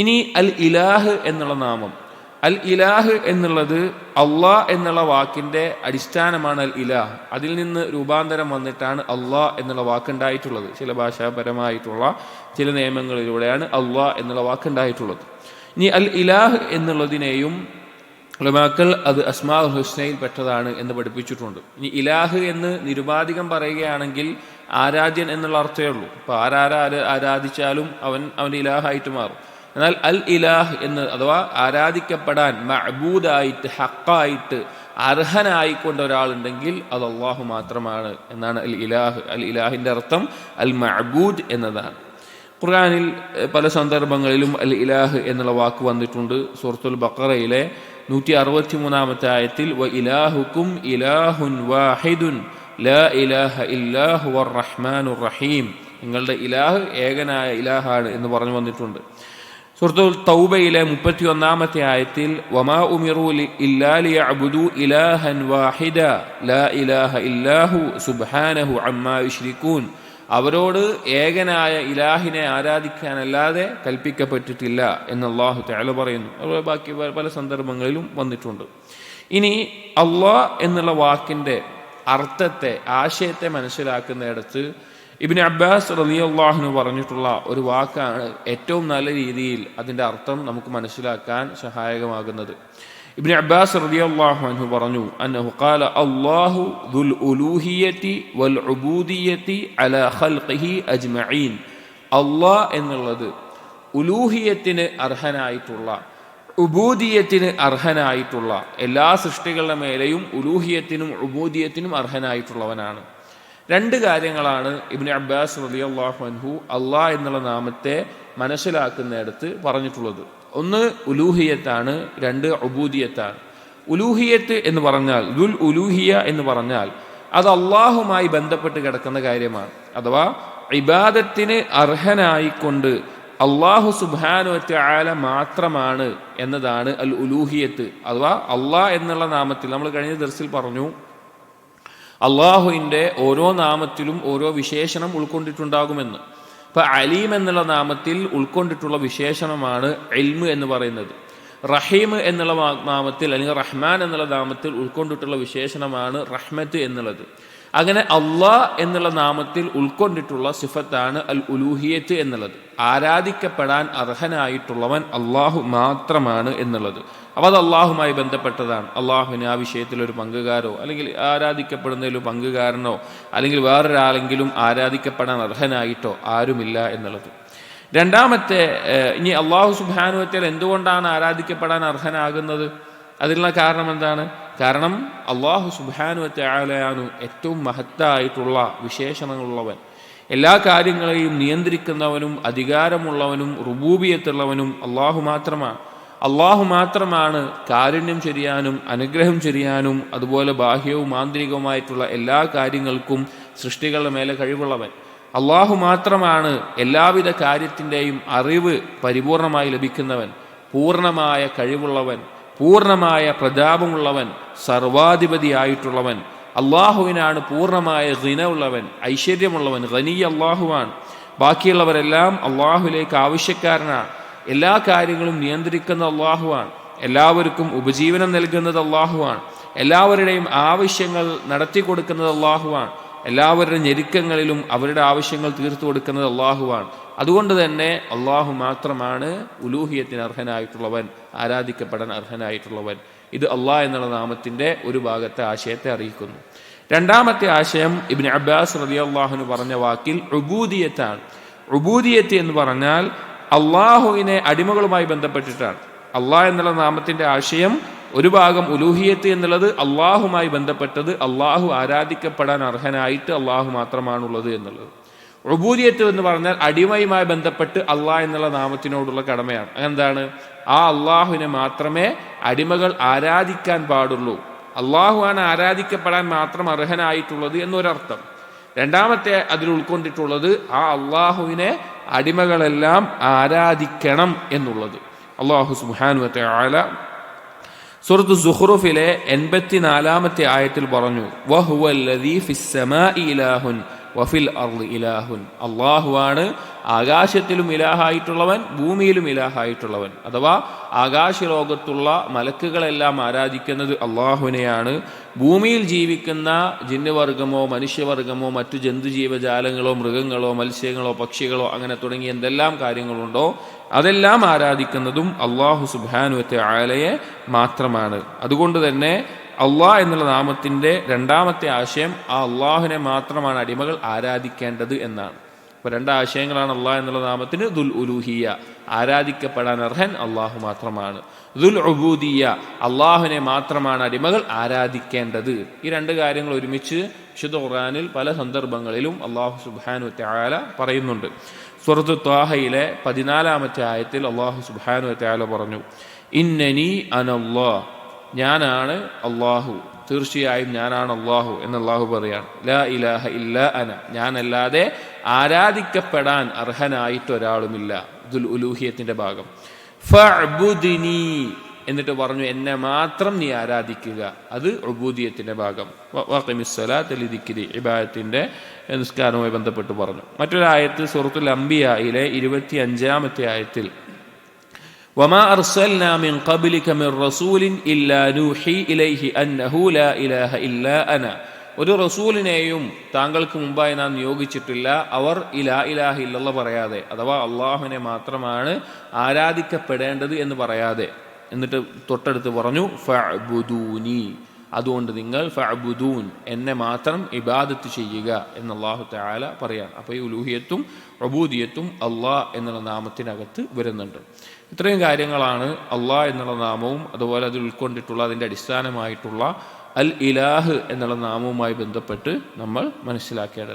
ഇനി അൽ ഇലാഹ് എന്നുള്ള നാമം, അൽ ഇലാഹ് എന്നുള്ളത് അള്ളാഹ് എന്നുള്ള വാക്കിൻ്റെ അടിസ്ഥാനമാണ് അൽ ഇലാഹ്. അതിൽ നിന്ന് രൂപാന്തരം വന്നിട്ടാണ് അള്ളാഹ് എന്നുള്ള വാക്കുണ്ടായിട്ടുള്ളത്. ചില ഭാഷാപരമായിട്ടുള്ള ചില നിയമങ്ങളിലൂടെയാണ് അള്ളാഹ് എന്നുള്ള വാക്കുണ്ടായിട്ടുള്ളത്. ഇനി അൽ ഇലാഹ് എന്നുള്ളതിനെയും ഉലമാക്കൾ അത് അസ്മാഉൽ ഹുസ്നയിൽ പെട്ടതാണ് എന്ന് പഠിപ്പിച്ചിട്ടുണ്ട്. ഇനി ഇലാഹ് എന്ന് നിരുപാധികം പറയുകയാണെങ്കിൽ ആരാധ്യൻ എന്നുള്ള അർത്ഥമേ ഉള്ളൂ. അപ്പോൾ ആരാധിച്ചാലും അവൻ്റെ ഇലാഹായിട്ട് മാറും. എന്നാൽ അൽ ഇലാഹ് എന്ന് അഥവാ ആരാധിക്കപ്പെടാൻ മഅബൂദായിട്ട് ഹക്കായിട്ട് അർഹനായിക്കൊണ്ട് ഒരാളുണ്ടെങ്കിൽ അത് അള്ളാഹു മാത്രമാണ് എന്നാണ് അൽ ഇലാഹ്. അൽ ഇലാഹിൻ്റെ അർത്ഥം അൽ മഅബൂദ് എന്നതാണ്. ഖുർആനിൽ പല സന്ദർഭങ്ങളിലും അൽ ഇലാഹ് എന്നുള്ള വാക്ക് വന്നിട്ടുണ്ട്. സൂറത്തുൽ ബഖറയിലെ 163-ാമത്തെ ആയത്തിൽ വ ഇലാഹുക്കും ഇലാഹുൻ വാഹിദുൻ ലാ ഇലാഹ ഇല്ലാ ഹുവർ റഹ്മാനുർ റഹീം, നിങ്ങളുടെ ഇലാഹ് ഏകനായ ഇലാഹാണ് എന്ന് പറഞ്ഞു വന്നിട്ടുണ്ട്. സൂറത്തുൽ തൗബയിലെ 31-ാമത്തെ ആയത്തിൽ വമാ ഉമിറു ഇല്ലാ ലിയഅ്ബുദു ഇലാഹൻ വാഹിദ ലാ ഇലാഹ ഇല്ലാഹു സുബ്ഹാനഹു അമ്മാ യുശ്രികൂൻ, അവരോട് ഏകനായ ഇലാഹിനെ ആരാധിക്കാനല്ലാതെ കൽപ്പിക്കപ്പെട്ടിട്ടില്ല എന്ന് അല്ലാഹു തആല പറയുന്നു. ബാക്കി പല സന്ദർഭങ്ങളിലും വന്നിട്ടുണ്ട്. ഇനി അള്ളാഹ് എന്നുള്ള വാക്കിൻ്റെ അർത്ഥത്തെ, ആശയത്തെ മനസ്സിലാക്കുന്നിടത്ത് ഇബ്നു അബ്ബാസ് റളിയല്ലാഹു അൻഹു പറഞ്ഞിട്ടുള്ള ഒരു വാക്കാണ് ഏറ്റവും നല്ല രീതിയിൽ അതിൻ്റെ അർത്ഥം നമുക്ക് മനസ്സിലാക്കാൻ സഹായകമാകുന്നത്. ഇബ്നു അബ്ബാസ് റളിയല്ലാഹു അൻഹു പറഞ്ഞു അന്നഹു ഖാല അല്ലാഹു ദുൽ ഉലൂഹിയത്തി വൽ ഉബൂദിയത്തി അലാ ഖൽഖിഹി അജ്മഈൻ, അല്ലാഹ് എന്നുള്ളത് ഉലൂഹിയത്തിന് അർഹനായിട്ടുള്ള, ഉബൂദിയത്തിന് അർഹനായിട്ടുള്ള, എല്ലാ സൃഷ്ടികളുടെ മേലെയും ഉലൂഹിയത്തിനും ഉബൂദിയത്തിനും അർഹനായിട്ടുള്ളവനാണ്. രണ്ട് കാര്യങ്ങളാണ് ഇബ്നു അബ്ബാസ് റളിയല്ലാഹു അൻഹു അള്ളാഹ് എന്നുള്ള നാമത്തെ മനസ്സിലാക്കുന്നിടത്ത് പറഞ്ഞിട്ടുള്ളത്. ഒന്ന് ഉലൂഹിയത്താണ്, രണ്ട് ഉബൂദിയത്താണ്. ഉലൂഹിയത്ത് എന്ന് പറഞ്ഞാൽ, ദുൽ ഉലൂഹിയ എന്ന് പറഞ്ഞാൽ അത് അള്ളാഹുമായി ബന്ധപ്പെട്ട് കിടക്കുന്ന കാര്യമാണ്. അഥവാ ഇബാദത്തിന് അർഹനായിക്കൊണ്ട് അള്ളാഹു സുബ്ഹാനഹു വ തആല മാത്രമാണ് എന്നതാണ് അൽ ഉലൂഹിയത്ത്. അഥവാ അള്ളാഹ് എന്നുള്ള നാമത്തിൽ നമ്മൾ കഴിഞ്ഞ ദർസിൽ പറഞ്ഞു, അള്ളാഹുവിൻ്റെ ഓരോ നാമത്തിലും ഓരോ വിശേഷണം ഉൾക്കൊണ്ടിട്ടുണ്ടാകുമെന്ന്. ഇപ്പം അലീം എന്നുള്ള നാമത്തിൽ ഉൾക്കൊണ്ടിട്ടുള്ള വിശേഷണമാണ് ഇൽമ് എന്ന് പറയുന്നത്. റഹീം എന്നുള്ള നാമത്തിൽ അല്ലെങ്കിൽ റഹ്മാൻ എന്നുള്ള നാമത്തിൽ ഉൾക്കൊണ്ടിട്ടുള്ള വിശേഷണമാണ് റഹ്മത്ത് എന്നുള്ളത്. അങ്ങനെ അള്ളാഹ് എന്നുള്ള നാമത്തിൽ ഉൾക്കൊണ്ടിട്ടുള്ള സിഫത്താണ് അൽ ഉലൂഹിയത്ത് എന്നുള്ളത്. ആരാധിക്കപ്പെടാൻ അർഹനായിട്ടുള്ളവൻ അള്ളാഹു മാത്രമാണ് എന്നുള്ളത്. അപ്പോൾ അത് അള്ളാഹുമായി ബന്ധപ്പെട്ടതാണ്. അള്ളാഹുവിന് ആ വിഷയത്തിൽ ഒരു പങ്കുകാരോ അല്ലെങ്കിൽ ആരാധിക്കപ്പെടുന്നതിൽ പങ്കുകാരനോ അല്ലെങ്കിൽ വേറൊരാളെങ്കിലും ആരാധിക്കപ്പെടാൻ അർഹനായിട്ടോ ആരുമില്ല എന്നുള്ളത്. രണ്ടാമത്തെ, ഇനി അള്ളാഹു സുബ്ഹാനഹു വ തആല എന്തുകൊണ്ടാണ് ആരാധിക്കപ്പെടാൻ അർഹനാകുന്നത്? അതിനുള്ള കാരണം എന്താണ്? കാരണം അള്ളാഹു സുബ്ഹാനഹു വ തആലയാണ് ഏറ്റവും മഹത്തായിട്ടുള്ള വിശേഷണങ്ങളുള്ളവൻ. എല്ലാ കാര്യങ്ങളെയും നിയന്ത്രിക്കുന്നവനും അധികാരമുള്ളവനും റുബൂബിയത്തുള്ളവനും അള്ളാഹു മാത്രമാണ്. അള്ളാഹു മാത്രമാണ് കാരുണ്യം ചൊരിയാനും അനുഗ്രഹം ചൊരിയാനും അതുപോലെ ബാഹ്യവും ആന്തരികവുമായിട്ടുള്ള എല്ലാ കാര്യങ്ങൾക്കും സൃഷ്ടികളുടെ മേലെ കഴിവുള്ളവൻ. അള്ളാഹു മാത്രമാണ് എല്ലാവിധ കാര്യത്തിൻ്റെയും അറിവ് പരിപൂർണമായി ലഭിക്കുന്നവൻ, പൂർണ്ണമായ കഴിവുള്ളവൻ, പൂർണ്ണമായ പ്രതാപമുള്ളവൻ, സർവാധിപതിയായിട്ടുള്ളവൻ. അള്ളാഹുവിനാണ് പൂർണ്ണമായ ഗിന ഉള്ളവൻ, ഐശ്വര്യമുള്ളവൻ. ഗനി അള്ളാഹുവാണ്. ബാക്കിയുള്ളവരെല്ലാം അള്ളാഹുലേക്ക് ആവശ്യക്കാരനാണ്. എല്ലാ കാര്യങ്ങളും നിയന്ത്രിക്കുന്ന അള്ളാഹുവാണ്. എല്ലാവർക്കും ഉപജീവനം നൽകുന്നത് അള്ളാഹുവാണ്. എല്ലാവരുടെയും ആവശ്യങ്ങൾ നടത്തി കൊടുക്കുന്നത് അള്ളാഹുവാണ്. എല്ലാവരുടെ ഞെരുക്കങ്ങളിലും അവരുടെ ആവശ്യങ്ങൾ തീർത്തു കൊടുക്കുന്നത് അള്ളാഹുവാണ്. അതുകൊണ്ട് തന്നെ അള്ളാഹു മാത്രമാണ് ഉലൂഹിയത്തിന് അർഹനായിട്ടുള്ളവൻ, ആരാധിക്കപ്പെടാൻ അർഹനായിട്ടുള്ളവൻ. ഇത് അള്ളാഹ് എന്നുള്ള നാമത്തിൻ്റെ ഒരു ഭാഗത്തെ ആശയത്തെ അറിയിക്കുന്നു. രണ്ടാമത്തെ ആശയം ഇബ്നു അബ്ബാസ് റളിയല്ലാഹു അൻഹു പറഞ്ഞ വാക്കിൽ ഉബൂദിയത്താണ്. ഉബൂദിയത്ത് എന്ന് പറഞ്ഞാൽ അള്ളാഹുവിനെ അടിമകളുമായി ബന്ധപ്പെട്ടിട്ടാണ്. അള്ളാഹ് എന്നുള്ള നാമത്തിൻ്റെ ആശയം ഒരു ഭാഗം ഉലൂഹിയത്ത് എന്നുള്ളത് അള്ളാഹുമായി ബന്ധപ്പെട്ടത്, അള്ളാഹു ആരാധിക്കപ്പെടാൻ അർഹനായിട്ട് അള്ളാഹു മാത്രമാണുള്ളത് എന്നുള്ളത്. ഉബൂദിയത്ത് എന്ന് പറഞ്ഞാൽ അടിമയുമായി ബന്ധപ്പെട്ട് അള്ളാഹ് എന്നുള്ള നാമത്തിനോടുള്ള കടമയാണ്. എന്താണ്? ആ അള്ളാഹുവിനെ മാത്രമേ അടിമകൾ ആരാധിക്കാൻ പാടുള്ളൂ. അള്ളാഹുവാണ് ആരാധിക്കപ്പെടാൻ മാത്രം അർഹനായിട്ടുള്ളത് എന്നൊരർത്ഥം. രണ്ടാമത്തെ അതിൽ ഉൾക്കൊണ്ടിട്ടുള്ളത് ആ അള്ളാഹുവിനെ അടിമകളെല്ലാം ആരാധിക്കണം എന്നുള്ളത്. അള്ളാഹു സുബ്ഹാനഹു വ തആല സൂറത്തു സുഖ്റുഫിലെ 84-ാമത്തെ ആയത്തിൽ പറഞ്ഞു, വഹുവല്ലദീ ഫിസ്സമാഇ ഇലാഹുൻ വഫിൽ അർളി ഇലാഹുൻ, അള്ളാഹുവാണ് ആകാശത്തിലും ഇലാഹായിട്ടുള്ളവൻ ഭൂമിയിലും ഇലാഹായിട്ടുള്ളവൻ. അഥവാ ആകാശലോകത്തുള്ള മലക്കുകളെല്ലാം ആരാധിക്കുന്നത് അള്ളാഹുവിനെയാണ്. ഭൂമിയിൽ ജീവിക്കുന്ന ജിന്നുവർഗമോ മനുഷ്യവർഗമോ മറ്റു ജന്തുജീവജാലങ്ങളോ മൃഗങ്ങളോ മത്സ്യങ്ങളോ പക്ഷികളോ അങ്ങനെ തുടങ്ങിയ എന്തെല്ലാം കാര്യങ്ങളുണ്ടോ അതെല്ലാം ആരാധിക്കുന്നതും അള്ളാഹു സുബ്ഹാനഹു വ തആലയെ മാത്രമാണ്. അതുകൊണ്ട് തന്നെ അള്ളാഹ് എന്നുള്ള നാമത്തിൻ്റെ രണ്ടാമത്തെ ആശയം ആ അള്ളാഹുവിനെ മാത്രമാണ് അടിമകൾ ആരാധിക്കേണ്ടത് എന്നാണ്. അപ്പോൾ രണ്ടാശയങ്ങളാണ് അള്ളാഹ് എന്നുള്ള നാമത്തിന്. ദുൽ ഉലൂഹിയ, ആരാധിക്കപ്പെടാൻ അർഹൻ അള്ളാഹു മാത്രമാണ്. ദുൽ ഉബൂദിയ, അള്ളാഹുവിനെ മാത്രമാണ് അടിമകൾ ആരാധിക്കേണ്ടത്. ഈ രണ്ട് കാര്യങ്ങൾ ഒരുമിച്ച് വിശുദ്ധ ഖുർആനിൽ പല സന്ദർഭങ്ങളിലും അള്ളാഹു സുബ്ഹാനഹു വ തആല പറയുന്നുണ്ട്. സൂറത്ത് ത്വാഹയിലെ 14-ാമത്തെ ആയത്തിൽ അള്ളാഹു സുബ്ഹാനഹു വ തആല പറഞ്ഞു, ഇന്നനി അനല്ലാഹ്, ഞാനാണ് അള്ളാഹു, തീർച്ചയായും ഞാനാണ് അള്ളാഹു എന്ന് അള്ളാഹു പറയാണ്. ലാ ഇലാഹ ഇല്ലാ അന, ഞാനല്ലാതെ ആരാധിക്കപ്പെടാൻ അർഹനായിട്ട് ഒരാളുമില്ല. ദുൽ ഉലൂഹിയത്തിന്റെ ഭാഗം. ഫഅ്ബുദ്നി, എന്നിട്ട് പറഞ്ഞു എന്നെ മാത്രം നീ ആരാധിക്കുക, അത് ഉബൂദിയത്തിന്റെ ഭാഗം. വഖിമിസ്സലാത്ത ലിദിക്രി, ഇബാദത്തിന്റെ നിസ്കാരവുമായി ബന്ധപ്പെട്ട് പറഞ്ഞു. മറ്റൊരായത്ത് സൂറത്തുൽ അംബിയായിലെ 25-ാമത്തെ ആയത്തിൽ വമാ അർസൽനാ മിൻ ഖബ്ലിക മിർ റസൂലിൻ ഇല്ലാ നൂഹി ഇലൈഹി അന്നഹു ലാ ഇലാഹ ഇല്ലാ അന, ഒരു റസൂലിനെയും താങ്കൾക്ക് മുമ്പായി നാം നിയോഗിച്ചിട്ടില്ല, അവർ ലാ ഇലാഹ ഇല്ലല്ലാഹ് പറയാതെ, അഥവാ അള്ളാഹുവിനെ മാത്രമാണ് ആരാധിക്കപ്പെടേണ്ടത് എന്ന് പറയാതെ. എന്നിട്ട് തൊട്ടടുത്ത് പറഞ്ഞു ഫഅ്ബുദൂനി, അതുകൊണ്ട് നിങ്ങൾ ഫഅ്ബുദൂൻ, എന്നെ മാത്രം ഇബാദത്ത് ചെയ്യുക എന്ന് അല്ലാഹു തആല പറയാൻ. അപ്പോൾ ഈ ഉലൂഹിയത്തും ഉബൂദിയത്തും അള്ളാഹ് എന്നുള്ള നാമത്തിനകത്ത് വരുന്നുണ്ട്. ഇത്രയും കാര്യങ്ങളാണ് അള്ളാഹ് എന്നുള്ള നാമവും അതുപോലെ അതിൽ ഉൾക്കൊണ്ടിട്ടുള്ള അതിൻ്റെ അടിസ്ഥാനമായിട്ടുള്ള അൽ ഇലാഹ് എന്നുള്ള നാമവുമായി ബന്ധപ്പെട്ട് നമ്മൾ മനസ്സിലാക്കേണ്ടത്.